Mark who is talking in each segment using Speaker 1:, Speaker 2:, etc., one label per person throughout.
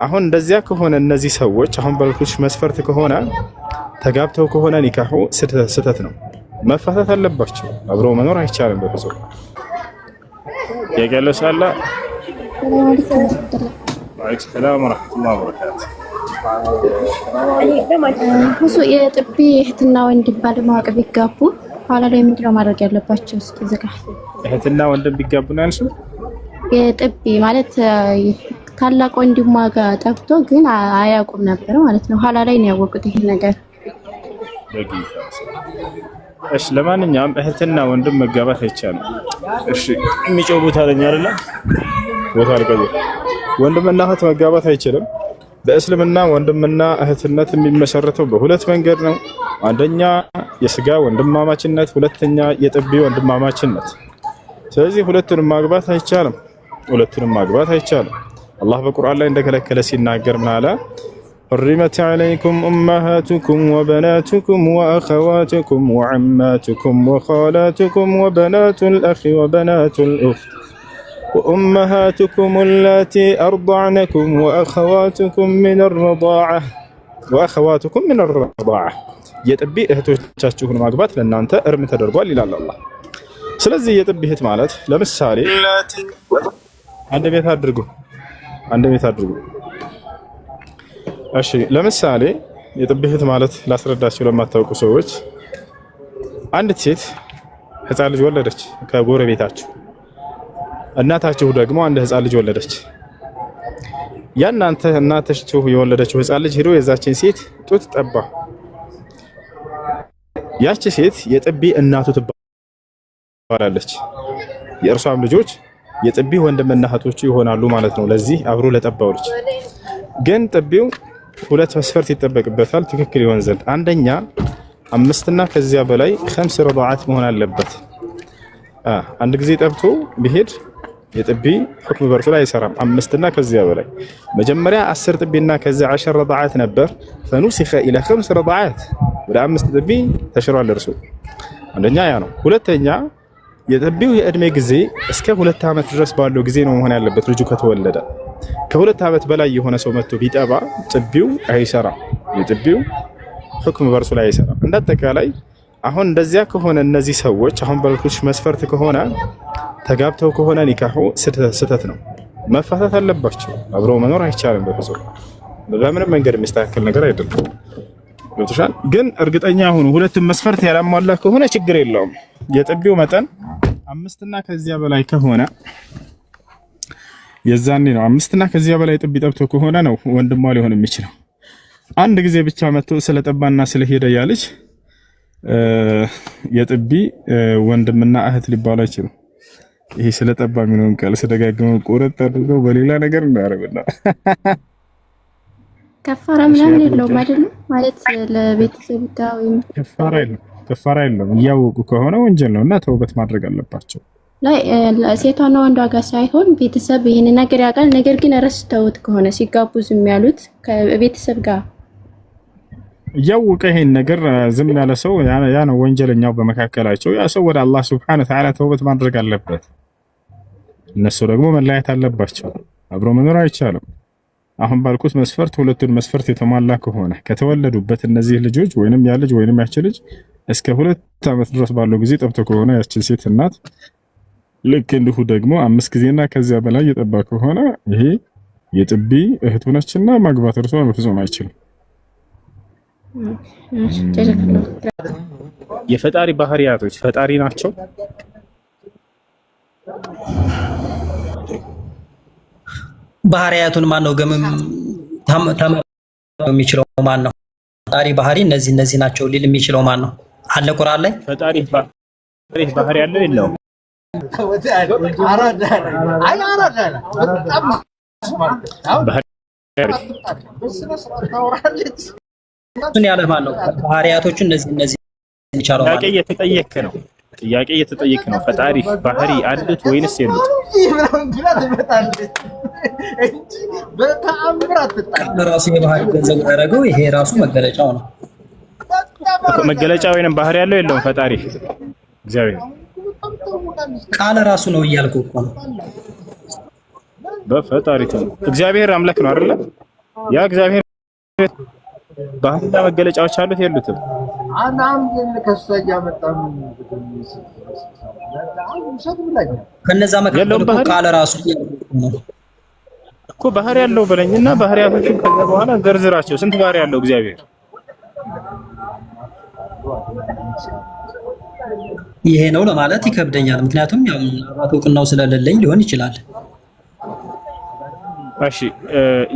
Speaker 1: አሁን እንደዚያ ከሆነ እነዚህ ሰዎች አሁን ባልኩሽ መስፈርት ከሆነ ተጋብተው ከሆነ ኒካሁ ስህተት ነው፣ መፋታት አለባቸው። አብሮ መኖር አይቻልም በፍጹም። የገለሳላ ሰላም ወራህመቱላሂ ወበረካቱ።
Speaker 2: ብዙ የጥቢ እህትና ወንድም ባለማወቅ ቢጋቡ ኋላ ላይ ምንድነው ማድረግ ያለባቸው? እስኪ ዘጋ።
Speaker 1: እህትና ወንድም ቢጋቡ ነው ያልሽው?
Speaker 2: የጥቢ ማለት ታላቅ ወንድሟ ጋር ጠብቶ ግን አያውቁም ነበር ማለት ነው። ኋላ ላይ ነው ያወቁት ይሄ ነገር።
Speaker 1: እሺ ለማንኛውም እህትና ወንድም መጋባት አይቻልም። እሺ የሚጮህ ቦታ አለኝ አይደለ? ቦታ አልቀየ ወንድምና እህት መጋባት አይችልም። በእስልምና ወንድምና እህትነት የሚመሰረተው በሁለት መንገድ ነው። አንደኛ የስጋ ወንድማማችነት፣ ሁለተኛ የጥቢ ወንድማማችነት። ስለዚህ ሁለቱንም ማግባት አይቻልም። አላህ በቁርአን ላይ እንደከለከለ ሲናገር ምን አለ? حرمت عليكم أمهاتكم وبناتكم وأخواتكم وعماتكم وخالاتكم وبنات الأخ وبنات الأخت وأمهاتكم اللاتي أرضعنكم وأخواتكم من الرضاعة يتبي እህቶቻችሁን ማግባት ለእናንተ እርም ተደርጓል ይላል አላህ። ስለዚህ የጥቢ እህት ማለት ለምሳሌ አንድ ቤት አድርጉ። እሺ ለምሳሌ የጥቢ እህት ማለት ላስረዳችሁ ለማታውቁ ሰዎች፣ አንዲት ሴት ህፃን ልጅ ወለደች ከጎረቤታችሁ። እናታችሁ ደግሞ አንድ ህፃን ልጅ ወለደች። ያናንተ እናታችሁ የወለደችው ህፃን ልጅ ሄዶ የዛችን ሴት ጡት ጠባ። ያቺ ሴት የጥቢ እናቱ ትባላለች። የእርሷም ልጆች የጥቢ ወንድምና እህቶቹ ይሆናሉ ማለት ነው። ለዚህ አብሮ ለጠባው ልጅ ግን ጥቢው ሁለት መስፈርት ይጠበቅበታል ትክክል ይሆን ዘንድ። አንደኛ 5 እና ከዚያ በላይ 5 ረዳዓት መሆን አለበት። አንድ ጊዜ ጠብቶ ቢሄድ የጥቢ ሁክም በርሱ ላይ አይሰራም። 5 እና ከዚያ በላይ መጀመሪያ 10 ጥቢና ከዚያ 10 ረዳዓት ነበር። ፈኑሲኸ ኢለ 5 ረዳዓት ወደ 5 ጥቢ ተሽሯል እርሱ። አንደኛ ያ ነው። ሁለተኛ የጥቢው የእድሜ ጊዜ እስከ 2 ዓመት ድረስ ባለው ጊዜ ነው መሆን ያለበት። ልጁ ከተወለደ ከ2 ዓመት በላይ የሆነ ሰው መጥቶ ቢጠባ ጥቢው አይሰራም። የጥቢው ሁክም በርሱ ላይ አይሰራም። እንዳጠቃላይ አሁን እንደዚያ ከሆነ እነዚህ ሰዎች አሁን ባልኩሽ መስፈርት ከሆነ ተጋብተው ከሆነ ኒካሁ ስህተት ነው፣ መፋታት አለባቸው። አብሮ መኖር አይቻልም በፍጹም። በምንም መንገድ የሚስተካከል ነገር አይደለም። ገብቶሻል? ግን እርግጠኛ ሁኑ፣ ሁለቱም መስፈርት ያላሟላ ከሆነ ችግር የለውም። የጥቢው መጠን 5 እና ከዚያ በላይ ከሆነ የዛኔ ነው። 5 እና ከዚያ በላይ ጥቢ ጠብቶ ከሆነ ነው ወንድሟ ሊሆን የሚችለው። አንድ ጊዜ ብቻ መጥቶ ስለጠባና ስለሄደ ያለች የጥቢ ወንድምና እህት ሊባሉ አይችልም። ይሄ ስለጠባ የሚለውን ቃል ስደጋግመው ቁርጥ አድርገው በሌላ ነገር እንዳያረጉና
Speaker 2: ከፋራ ምናምን የለውም አይደል? ማለት ለቤተሰብ ጋር ወይም
Speaker 1: ከፋራ የለውም። እያወቁ ከሆነ ወንጀል ነውና ተውበት ማድረግ አለባቸው።
Speaker 2: ላይ ሴቷና ወንዷ ጋር ሳይሆን ቤተሰብ ይሄን ነገር ያውቃል። ነገር ግን ረስተውት ከሆነ ሲጋቡ ዝም ያሉት ከቤተሰብ ጋር
Speaker 1: እያወቀ ይሄን ነገር ዝም ያለ ሰው ያ ነው ወንጀለኛው በመካከላቸው። ያ ሰው ወደ አላህ Subhanahu Wa Ta'ala ተውበት ማድረግ አለበት። እነሱ ደግሞ መለያየት አለባቸው። አብሮ መኖር አይቻልም። አሁን ባልኩት መስፈርት ሁለቱን መስፈርት የተሟላ ከሆነ ከተወለዱበት እነዚህ ልጆች ወይንም ያ ልጅ ወይንም ያቺ ልጅ እስከ 2 ዓመት ድረስ ባለው ጊዜ ጠብቶ ከሆነ ያቺ ሴት እናት ልክ እንዲሁ ደግሞ 5 ጊዜና ከዚያ በላይ የጠባ ከሆነ ይሄ የጥቢ እህቱ ነችና ማግባት እርሷ በፍጹም አይችልም። የፈጣሪ ባህሪያቶች ፈጣሪ ናቸው።
Speaker 3: ባህሪያቱን ማን ነው ገምም የሚችለው? ማን ነው ፈጣሪ ባህሪ እነዚህ ናቸው ሊል የሚችለው ማን ነው? አለ ቁርአን ላይ
Speaker 1: ፈጣሪ ባህሪ ያለው የለውም?
Speaker 3: እሱን ያለ ማን ነው? ባህሪያቶቹ እነዚህ የሚቻለው
Speaker 1: ጥያቄ እየተጠየቀ ነው። ፈጣሪ ባህሪ አሉት ወይንስ የሉት?
Speaker 3: ራሱ የባህሪ ገንዘብ ያደረገው ይሄ ራሱ መገለጫው ነው።
Speaker 1: መገለጫ ወይንም ባህሪ ያለው የለውም ፈጣሪ እግዚአብሔር
Speaker 3: ቃል ራሱ ነው እያልኩ እኮ ነው።
Speaker 1: በፈጣሪ እግዚአብሔር አምላክ ነው አይደል? ያ እግዚአብሔር ባህሪና መገለጫዎች አሉት የሉትም?
Speaker 3: ከነዛ መካከል ቃል ራሱ
Speaker 1: እኮ ባህሪ ያለው በለኝና ባህሪያቶችን ከዛ በኋላ ዘርዝራቸው። ስንት ባህሪ ያለው እግዚአብሔር?
Speaker 3: ይሄ ነው ለማለት ይከብደኛል። ምክንያቱም ያው ምናልባት እውቅናው ስለሌለኝ ሊሆን ይችላል።
Speaker 1: እሺ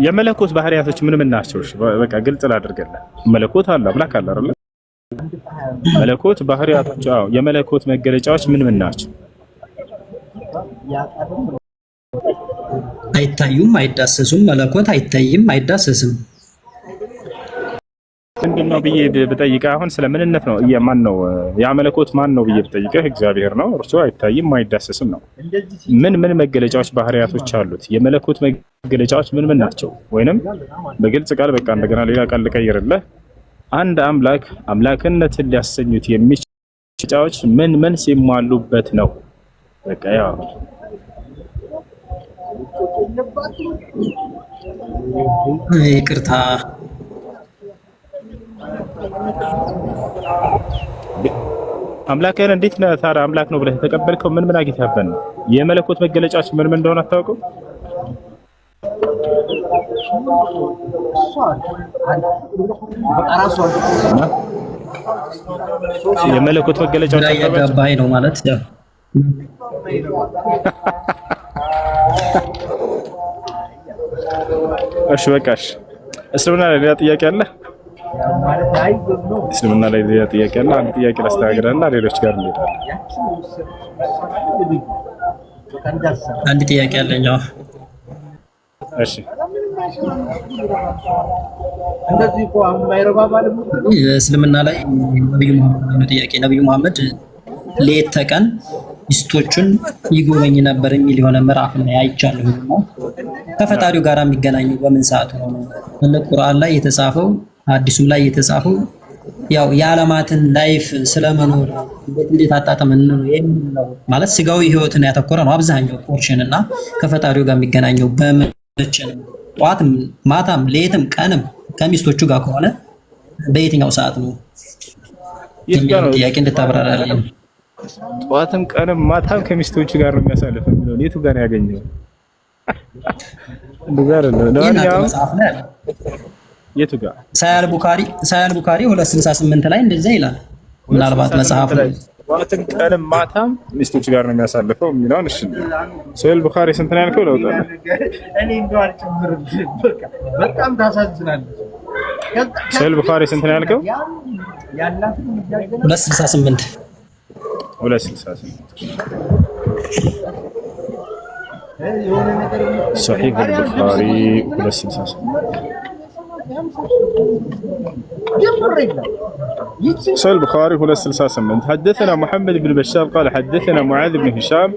Speaker 1: የመለኮት ባህሪያቶች ምን ምን ናቸው? እሺ በቃ ግልጽ ላድርግልህ። መለኮት አለ፣ አምላክ አለ አይደል? መለኮት ባህሪያቶች፣ አዎ የመለኮት መገለጫዎች ምን ምን ናቸው?
Speaker 3: አይታዩም፣ አይዳሰሱም። መለኮት አይታይም፣ አይዳሰስም።
Speaker 1: ምንድነው ብዬ ብጠይቅህ አሁን ስለ ምንነት ነው። ማን ነው ያ መለኮት ማን ነው ብዬ ብጠይቅህ እግዚአብሔር ነው። እርሱ አይታይም አይዳሰስም ነው። ምን ምን መገለጫዎች ባህሪያቶች አሉት? የመለኮት መገለጫዎች ምን ምን ናቸው? ወይንም በግልጽ ቃል በቃ እንደገና ሌላ ቃል ልቀይርልህ። አንድ አምላክ አምላክነትን ሊያሰኙት የሚችሉት ምን ምን ሲሟሉበት ነው? በቃ ያው
Speaker 3: ይቅርታ
Speaker 1: አምላክህን እንዴት ነው ታዲያ አምላክ ነው ብለህ የተቀበልከው? ምን ምን አግኝተህበት ነው? የመለኮት መገለጫዎች ምን ምን እንደሆነ አታውቅም? የመለኮት መገለጫዎች
Speaker 3: ያጋባኝ ነው ማለት ያው
Speaker 1: እሺ በቃሽ። እስልምና ላይ ሌላ ጥያቄ አለ? እስልምና ላይ ሌላ ጥያቄ አለ? አንድ ጥያቄ ላስተናግድና ሌሎች ጋር እንሄዳለን።
Speaker 3: አንድ ጥያቄ አለኝ።
Speaker 1: እሺ
Speaker 3: እስልምና ላይ ነብዩ መሐመድ ሌት ተቀን ሚስቶቹን ይጎበኝ ነበር የሚል የሆነ ምዕራፍ ላይ አይቻለሁ። ከፈጣሪው ጋር የሚገናኘው በምን ሰዓቱ ነው? ቁርአን ላይ የተጻፈው አዲሱም ላይ የተጻፈው ያው የዓለማትን ላይፍ ስለመኖር እንዴት አጣጣመን ነው የሚለው ማለት ስጋዊ ህይወትን ያተኮረ ነው አብዛኛው ፖርሽን እና ከፈጣሪው ጋር የሚገናኘው በመቼ ነው? ጧትም ማታም ሌትም ቀንም ከሚስቶቹ ጋር ከሆነ በየትኛው ሰዓት ነው? ጥያቄ እንድታብራራልኝ።
Speaker 1: ጧትም ቀንም ማታም ከሚስቶቹ ጋር ነው የሚያሳልፈው የሚለው የቱ ጋር ያገኘው? እንደዛር ነው የቱ ጋር?
Speaker 3: ሳያል ቡኻሪ 268 ላይ እንደዛ ይላል። ምናልባት መጽሐፍ ላይ
Speaker 1: ጧትም ቀንም ማታም ሚስቶቹ ጋር ነው የሚያሳልፈው የሚለውን እሺ፣ ሳያል ቡኻሪ ስንት ነው ያልከው? ለውጣ እኔ እንደው አልጨምርም። በጣም ታሳዝናለህ። ሳያል ቡኻሪ ስንት ነው ያልከው?
Speaker 3: 268
Speaker 1: صحيح البخاري 268 صحيح البخاري 268. حدثنا محمد بن بشار قال حدثنا معاذ بن هشام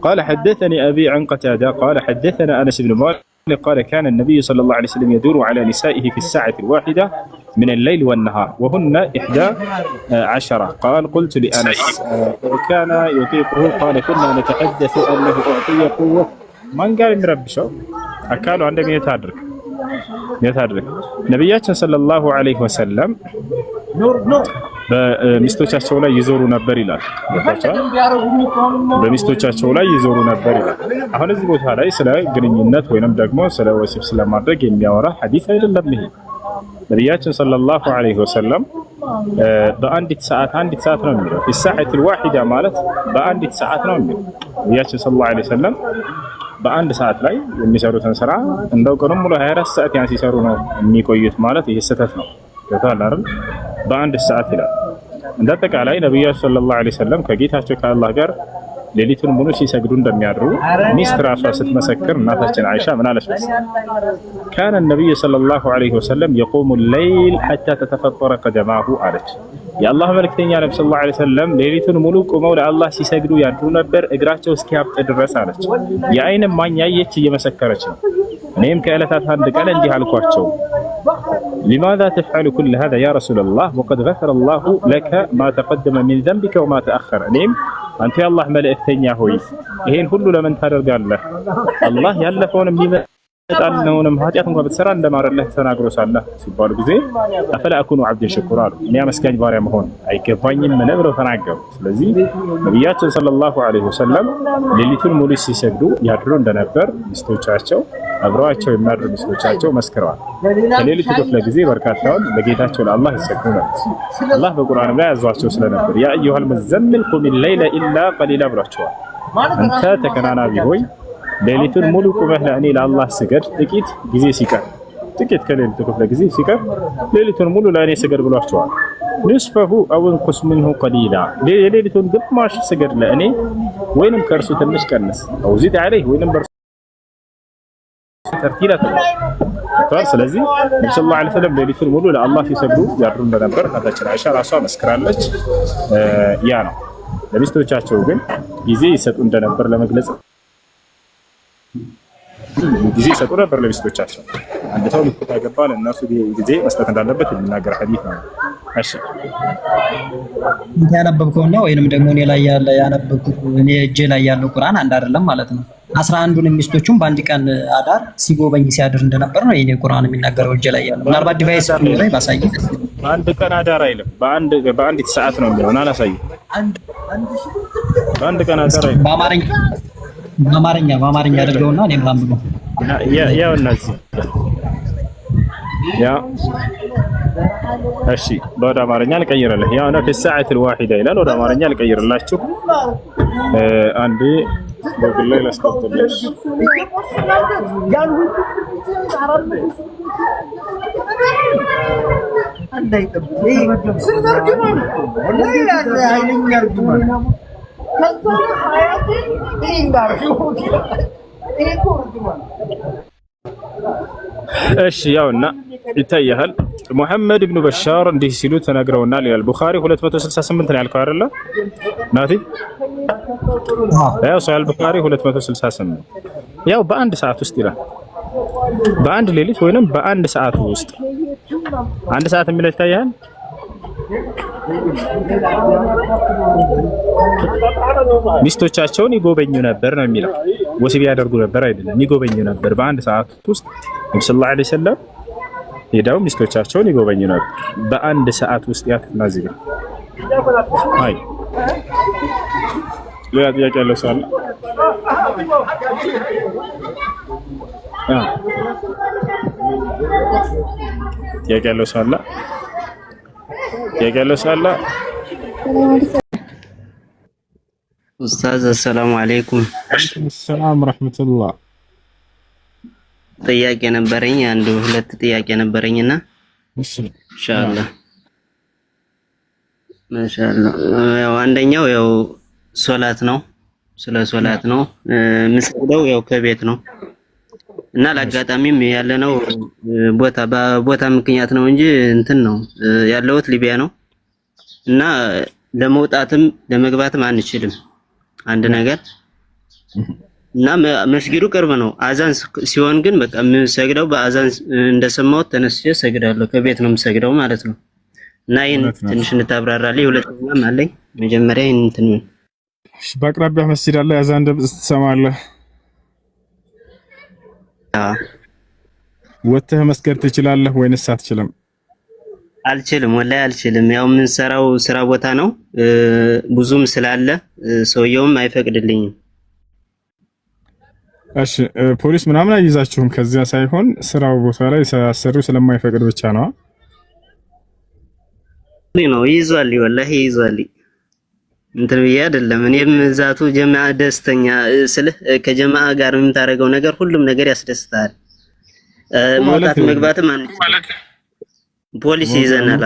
Speaker 1: قال حدثني أبي عن قتادة قال حدثنا أنس بن مالك قال كان النبي صلى الله عليه وسلم يدور على نسائه في الساعة الواحدة من الليل والنهار وهن 11. قال قلت لأنس وكان يطيقه قال كنا نتحدث أنه أعطي قوة من قال نربشه أكالوا عندما يتحرك ነብያችን ሰለላሁ ዐለይሂ ወሰለም በሚስቶቻቸው ላይ ይዞሩ ነበር ይላል። በሚስቶቻቸው ላይ ይዞሩ ነበር ይላል። አሁን እዚህ ቦታ ላይ ስለ ግንኙነት ወይንም ደግሞ ስለ ወሲብ ስለማድረግ የሚያወራ ሐዲስ አይደለም ይሄ። ነብያችን ሰለላሁ ዐለይሂ ወሰለም በአንዲት ሰዓት ነው የሚለው በሰዓት الواحدة ማለት በአንዲት ሰዓት ነው የሚለው ነብያችን ሰለላሁ ዐለይሂ ወሰለም በአንድ ሰዓት ላይ የሚሰሩትን ስራ እንደው ቀኑን ሙሉ 24 ሰዓት ያን ሲሰሩ ነው የሚቆዩት ማለት ይሄ ስህተት ነው። ገብቶሃል አይደል? በአንድ ሰዓት ይላል። እንደ አጠቃላይ ነብያችን ሰለላሁ ዐለይሂ ወሰለም ከጌታቸው ከአላህ ጋር ሌሊቱን ሙሉ ሲሰግዱ እንደሚያድሩ ሚስት ራሷ ስትመሰክር እናታችን አይሻ ምን አለች መሰለኝ? كان النبي صلى الله عليه وسلم يقوم الليل حتى تتفطر قدماه አለች። የአላህ መልእክተኛ ነብዩ ሰለላሁ ዐለይሂ ወሰለም ሌሊቱን ሙሉ ቆመው ለአላህ ሲሰግዱ ያድሩ ነበር እግራቸው እስኪያብጥ ድረስ አለች። የአይን ማኝ ያየች እየመሰከረች ነው። እኔም ከዕለታት አንድ ቀን እንዲህ አልኳቸው لماذا تفعل كل هذا يا رسول الله وقد غفر الله لك ما تقدم من ذنبك وما تأخر እኔም አንተ የአላህ መልእክተኛ ሆይ ይሄን ሁሉ ለምን ታደርጋለህ? አላህ ያለፈውን ጣልነውንም ኃጢአት እንኳን ብትሰራ እንደማረልህ ተናግሮ ሳለ ሲባሉ ጊዜ አፈላ አኩኑ አብደን ሸኩራ አሉ። እኔ አመስጋኝ ባሪያ መሆን አይገባኝም ምን ብለው ተናገሩ። ስለዚህ ነቢያችን ሰለላሁ ዐለይሂ ወሰለም ሌሊቱን ሙሉ ሲሰግዱ ያድሩ እንደነበር ሚስቶቻቸው አብረዋቸው የሚያድሩ ሚስቶቻቸው መስክረዋል። ከሌሊቱ ክፍለ ጊዜ በርካታውን ለጌታቸው ለአላህ ይሰግዱ ነበር። አላህ በቁርአንም ላይ ያዟቸው ስለነበር ያ አዩሃል ሙዘምሚል ቁም ሌይለ ኢላ ቀሊላ ብሏቸዋል። አንተ ተከናናቢ ሆይ ሌሊቱን ሙሉ ቁመህ ለእኔ ለአላህ ስገድ፣ ጥቂት ጊዜ ሲቀር ጥቂት ከሌሊቱ ክፍለ ጊዜ ሲቀር ሌሊቱን ሙሉ ለእኔ ስገድ ብሏቸዋል። ንስፈሁ አው እንቁስ ሚንሁ ቀሊላ የሌሊቱን ግማሽ ስገድ ለእኔ ወይንም ከእርሱ ትንሽ ቀንስ፣ አው ዚድ ዐለይህ ወይንም በርሱ ተርቲላ ተባለ። ስለዚህ ነብዩ ሰለላሁ ዐለይሂ ወሰለም ሌሊቱን ሙሉ ለአላህ ሲሰግዱ ያድሩ እንደነበር እናታችን አይሻ ራሷ መስክራለች። ያ ነው። ለሚስቶቻቸው ግን ጊዜ ይሰጡ እንደነበር ለመግለጽ ጊዜ ይሰጡ ነበር ለሚስቶቻቸው። አንድ ሰው ሚስት ካገባ ለእነሱ ጊዜ መስጠት እንዳለበት የሚናገር ሐዲስ ነው። እሺ
Speaker 3: ያነበብከውና ወይንም ደግሞ እኔ ላይ ያለ ያነበብኩት እኔ እጄ ላይ ያለው ቁርአን አንድ አይደለም ማለት ነው። 11ዱን ሚስቶቹም በአንድ ቀን አዳር ሲጎበኝ ሲያድር እንደነበር ነው የኔ ቁርአን የሚናገረው እጄ ላይ ያለው። ምናልባት ዲቫይስ ላይ ባሳይ
Speaker 1: በአንድ ቀን አዳር አይልም፣ በአንዲት ሰዓት ነው የሚሆነው። አላሳይ በአንድ ቀን አዳር አይልም። በአማርኛ አድርገውና እኔም ላንብበው። ያው እነዚህ ያ እሺ፣ ወደ አማርኛ ልቀይርልህ። ያው ነው ከሰዓት الواحدة ይላል። ወደ አማርኛ ልቀይርላችሁ። አንዴ በግል ላይ ላስቀጥልሽ። እሺ ያውና ይታያል። ሙሐመድ ኢብኑ በሻር እንዲህ ሲሉ ተናግረውናል ይላል። ቡኻሪ 268 ነው ያልከው አይደለ ናቲ? ያው ሷሂህ ቡኻሪ 268 ያው በአንድ ሰዓት ውስጥ ይላል። በአንድ ሌሊት ወይንም በአንድ ሰዓት ውስጥ አንድ ሰዓት የሚለው ይታያል። ሚስቶቻቸውን ይጎበኙ ነበር ነው የሚለው። ወሲብ ያደርጉ ነበር አይደለም፣ ይጎበኙ ነበር። በአንድ ሰዓት ውስጥ ነብዩ ሰለላሁ ዐለይሂ ወሰለም ሄደው ሚስቶቻቸውን ይጎበኙ ነበር በአንድ ሰዓት ውስጥ። ያትናዚጋ አይ ሌላ ጥያቄ ያለው ሰው አለ? ጥያቄ ያለው ሰው አለ?
Speaker 4: ኡስታዝ አሰላሙ አለይኩም።
Speaker 1: ሰላም ወራህመቱላህ።
Speaker 4: ጥያቄ ነበረኝ፣ አንድ ሁለት ጥያቄ ነበረኝና ኢንሻአላህ ማሻአላህ። ያው አንደኛው ያው ሶላት ነው፣ ስለ ሶላት ነው። የምሰግደው ያው ከቤት ነው እና ለአጋጣሚም ያለነው በቦታ ምክንያት ነው እንጂ እንትን ነው ያለሁት ሊቢያ ነው እና ለመውጣትም ለመግባትም አንችልም። አንድ ነገር እና መስጊዱ ቅርብ ነው። አዛን ሲሆን ግን በቃ የምሰግደው በአዛን እንደሰማሁት ተነስቼ ሰግዳለሁ። ከቤት ነው የምሰግደው ማለት ነው። እና ይሄን ትንሽ እንታብራራለኝ። ሁለተኛም አለኝ። መጀመሪያ ይሄን እንትን
Speaker 1: በአቅራቢያ መስጊድ አለ፣ አዛን ድምፅ ትሰማለህ? ወጥተህ መስገድ ትችላለህ ወይንስ አትችልም?
Speaker 4: አልችልም፣ ወላሂ አልችልም። ያው የምንሰራው ስራ ቦታ ነው ብዙም ስላለ ሰውየውም አይፈቅድልኝም። እሺ
Speaker 1: ፖሊስ ምናምን አይይዛችሁም? ከዚያ ሳይሆን ስራው ቦታ ላይ ሲያሰሩ ስለማይፈቅድ ብቻ ነው
Speaker 4: ነው ይዟል። ወላሂ ይዟል። እንትን ብዬ አይደለም። እኔም ዛቱ ጀማዓ ደስተኛ ስልህ ከጀማዓ ጋር የምታደርገው ነገር ሁሉም ነገር ያስደስታል። መውጣት መግባትም ማለት ፖሊስ ይዘናል።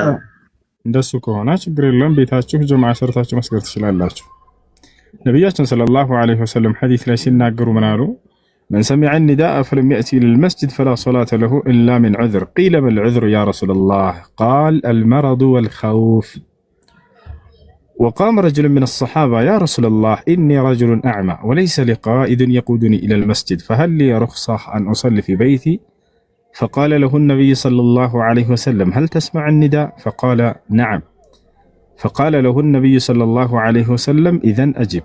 Speaker 1: እንደሱ ከሆነ ችግር የለም። ቤታችሁ ጀማዓ ሰርታችሁ መስገድ ትችላላችሁ። ነብያችን ሰለላሁ ዐለይሂ ወሰለም ሐዲስ ላይ ሲናገሩ ምን አሉ? من سمع النداء فلم يأتي للمسجد فلا صلاة له إلا من عذر. قيل ما العذر يا رسول الله؟ قال المرض والخوف. وقام رجل من الصحابة: يا رسول الله إني رجل أعمى وليس لي قائد يقودني إلى المسجد فهل لي رخصة أن أصلي في بيتي؟ فقال له النبي صلى الله عليه وسلم: هل تسمع النداء؟ فقال: نعم. فقال له النبي صلى الله عليه وسلم: إذن أجب.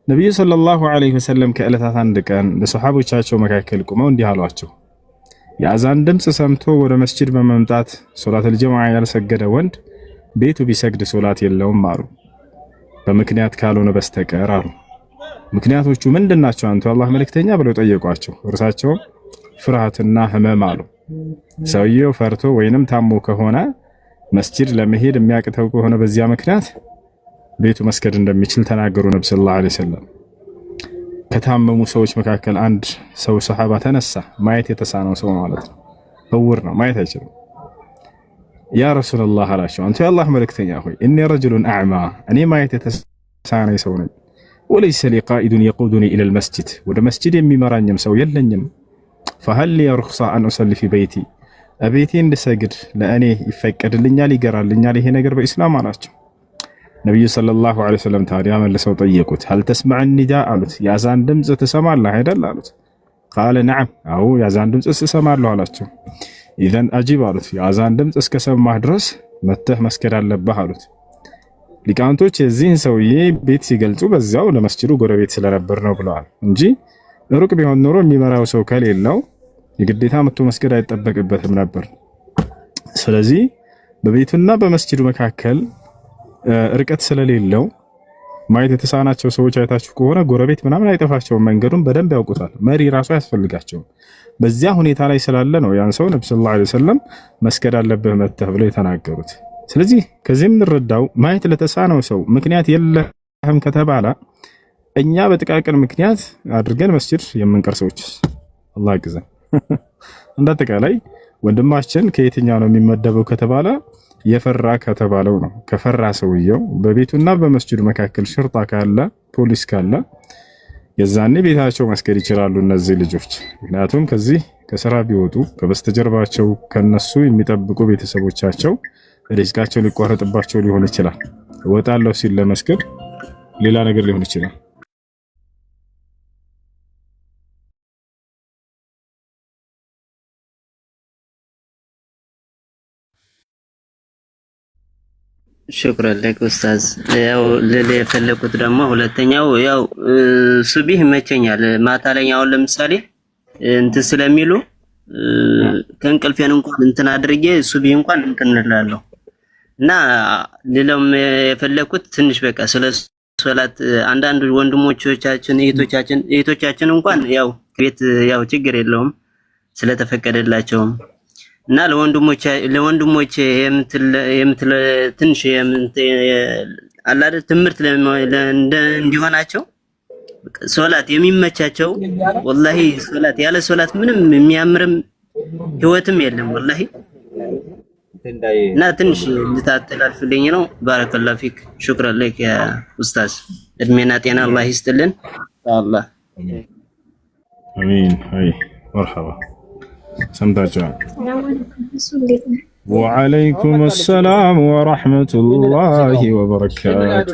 Speaker 1: ነብዩ ሰለላሁ ዐለይሂ ወሰለም ከዕለታት አንድ ቀን ለሰሃቦቻቸው መካከል ቆመው እንዲህ አሏቸው። የአዛን ድምፅ ሰምቶ ወደ መስጂድ በመምጣት ሶላተል ጀማዓ ያልሰገደ ወንድ ቤቱ ቢሰግድ ሶላት የለውም አሉ። በምክንያት ካልሆነ በስተቀር አሉ። ምክንያቶቹ ምንድናቸው አንቱ አላህ መልእክተኛ ብለው ጠየቋቸው። እርሳቸውም ፍርሃትና ህመም አሉ። ሰውየው ፈርቶ ወይንም ታሞ ከሆነ መስጂድ ለመሄድ የሚያቅተው ከሆነ በዚያ ምክንያት ቤቱ መስገድ እንደሚችል ተናገሩ ነብዩ ሰለላሁ ዐለይሂ ወሰለም። ከታመሙ ሰዎች መካከል አንድ ሰው ሰሃባ ተነሳ። ማየት የተሳነው ሰው ማለት ነው። እውር ነው፣ ማየት አይችልም። ያ ረሱላህ አላቸው፣ አንተ የአላህ መልእክተኛ ሆይ እኔ ረጅሉን አዕማ፣ እኔ ማየት የተሳነኝ ሰው ነኝ። ወለይሰ ሊ ቃኢዱን የቁዱኒ ኢለል መስጂድ፣ ወደ መስጂድ የሚመራኝም ሰው የለኝም። ፈሀል ሊ ሩኽሳ አን ኡሰሊ ፊ በይቲ፣ እቤቴ እንድሰግድ ለእኔ ይፈቀድልኛል ይገራልኛል ይሄ ነገር በኢስላም አላቸው። ነብዩ ሰለላሁ ዐለይሂ ወሰለም ታዲያ መልሰው ጠየቁት። ሀል ተስመዕ ኒዳ አሉት። የአዛን ድምፅ ትሰማለህ አይደል አሉት። ቃለ ነዓም፣ አዎ የአዛን ድምፅ ትሰማለሁ አላቸው። ኢዘን አጂብ አሉት። የአዛን ድምፅ እስከሰማህ ድረስ መተህ መስገድ አለብህ አሉት። ሊቃውንቶች የዚህን ሰውዬ ቤት ሲገልጹ በዚያው ለመስጂዱ ጎረቤት ስለነበር ነው ብለዋል እንጂ ሩቅ ቢሆን ኖሮ የሚመራው ሰው ከሌለው የግዴታ መጥቶ መስገድ አይጠበቅበትም ነበር። ስለዚህ በቤቱና በመስጂዱ መካከል ርቀት ስለሌለው ማየት የተሳናቸው ሰዎች አይታችሁ ከሆነ ጎረቤት ምናምን አይጠፋቸውም። መንገዱን በደንብ ያውቁታል። መሪ ራሱ አያስፈልጋቸውም። በዚያ ሁኔታ ላይ ስላለ ነው ያን ሰው ነብዩ ሰለላሁ ዐለይሂ ወሰለም መስገድ አለብህ መተህ ብለው የተናገሩት። ስለዚህ ከዚህ የምንረዳው ማየት ለተሳነው ሰው ምክንያት የለህም ከተባለ እኛ በጥቃቅን ምክንያት አድርገን መስጂድ የምንቀር ሰዎች አላህ ይግዘን። እንዳጠቃላይ ወንድማችን ከየትኛው ነው የሚመደበው ከተባለ የፈራ ከተባለው ነው። ከፈራ ሰውየው በቤቱና በመስጂዱ መካከል ሽርጣ ካለ ፖሊስ ካለ የዛኔ ቤታቸው መስገድ ይችላሉ እነዚህ ልጆች። ምክንያቱም ከዚህ ከስራ ቢወጡ ከበስተጀርባቸው ከነሱ የሚጠብቁ ቤተሰቦቻቸው ሪዝቃቸው ሊቋረጥባቸው ሊሆን ይችላል። እወጣለሁ ሲል ለመስገድ ሌላ ነገር ሊሆን ይችላል።
Speaker 4: ሽክራን ለክ ኡስታዝ። ያው ልል የፈለኩት ደግሞ ሁለተኛው ያው ሱቢህ ይመቸኛል ማታ ላይ አሁን ለምሳሌ እንትን ስለሚሉ ከእንቅልፌን እንኳን እንትን አድርጌ ሱቢህ እንኳን እንትን እላለሁ እና ሌላም የፈለኩት ትንሽ በቃ ስለ ሶላት አንዳንድ ወንድሞቻችን እህቶቻችን እንኳን ያው ቤት ያው ችግር የለውም ስለተፈቀደላቸውም እና ለወንድሞቼ የምትል ትንሽ አላደ ትምህርት እንዲሆናቸው ሶላት የሚመቻቸው ወላሂ ሶላት ያለ ሶላት ምንም የሚያምርም ህይወትም የለም ወላሂ። እና ትንሽ ልታስተላልፍልኝ ነው። ባረከላሁ ፊክ ሹክራን ለክ ያ ኡስታዝ። እድሜና ጤና አላህ ይስጥልን አላህ።
Speaker 1: አሚን። አይ መርሐባ ሰምታችኋል። ወዐለይኩም ሰላም ወረሕመቱላሂ ወበረካቱ።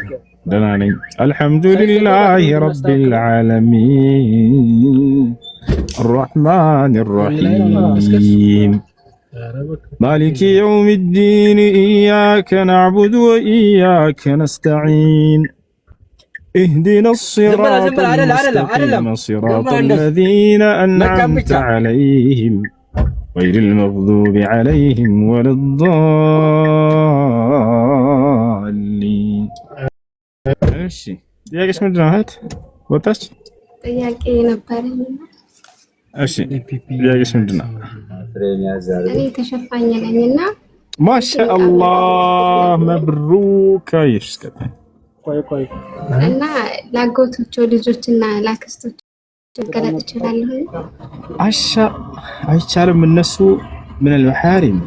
Speaker 1: ደህና ነኝ አልሐምዱሊላሂ ረቢል ዓለሚን አርረሕማን አርረሒም ማሊኪ የውሚዲን ኢያከ ነዕቡዱ ወኢያከ ነስተዒን اهدنا الصراط المستقيم صراط الذين أنعمت عليهم غير المغضوب عليهم ولا الضالين. እሺ ጥያቄሽ ምንድን ነው እህት? ወጣች
Speaker 2: ጥያቄ ነበረኝ።
Speaker 1: እሺ ጥያቄሽ ምንድን ነው?
Speaker 2: እኔ ተሸፋኝ ነኝና
Speaker 1: ማሻአላህ መብሩክ አይሽከታ
Speaker 2: እና ላጎቶቹ ልጆችና ላክስቶች መገለጥ ይችላልሁ?
Speaker 1: አሻ አይቻልም። እነሱ ምን المحارم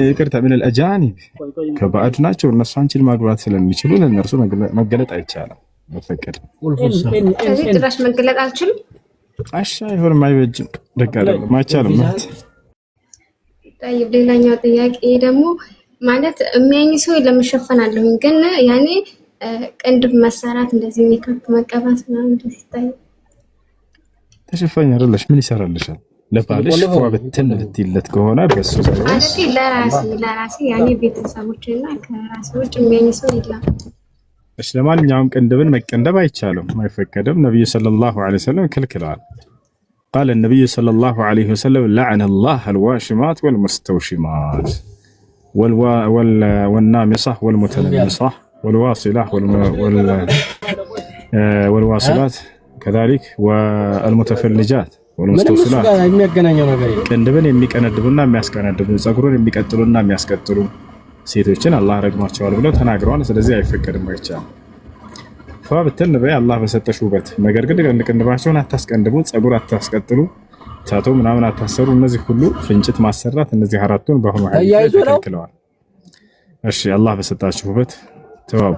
Speaker 1: ይቅርታ ምን الأجانب ከባዕድ ናቸው። እነሱ አንቺን ማግባት ስለሚችሉ ለእነርሱ መገለጥ አይቻልም። መፈቀድ
Speaker 2: ከዚህ ድረስ መገለጥ አልችልም።
Speaker 1: አሻ ይሆንም አይበጅም። ደግ አይደለም አይቻልም ማለት።
Speaker 2: طيب ሌላኛው ጥያቄ ደግሞ ማለት የሚያኝ ሰው ለምሸፈናለሁ ግን ያኔ ቅንድብ መሰራት እንደዚህ ሜካፕ መቀባት ነው እንደዚህ ታይ
Speaker 1: ተሸፋኝ አይደለሽ ምን ይሰራልሻል? ለባልሽ ወበተን ልትይለት ከሆነ በሱ ሳይሆን
Speaker 2: ለራሴ ያኔ ቤተሰቦችና ከራሴ ውጭ የሚያኝ ሰው የለም።
Speaker 1: እሺ ለማንኛውም ቅንድብን መቀንደብ አይቻልም፣ አይፈቀድም። ነብዩ ሰለላሁ ዐለይሂ ወሰለም ከልክለዋል። قال النبي صلى الله عليه وسلم لعن الله الواشمات والمستوشمات والنامصة والمتنمصة والواصلة والواصلات كذلك والمتفلجات والمستوصلات ቅንድብን የሚቀነድቡና የሚያስቀነድቡ ጸጉሩን የሚቀጥሉና የሚያስቀጥሉ ሴቶችን አላህ ረግሟቸዋል ብለው ተናግረዋል። ስለዚህ አይፈቀድም፣ አይቻልም። ፈብትን በይ አላህ በሰጠሽ ውበት። ነገር ግን ቅንድባቸውን አታስቀንድቡ፣ ጸጉር አታስቀጥሉ፣ ታቶ ምናምን አታሰሩ። እነዚህ ሁሉ ፍንጭት ማሰራት፣ እነዚህ አራቱን በአሁኑ ሀዲስ ተከልክለዋል። እሺ አላህ በሰጣችሁ ውበት ተዋቡ።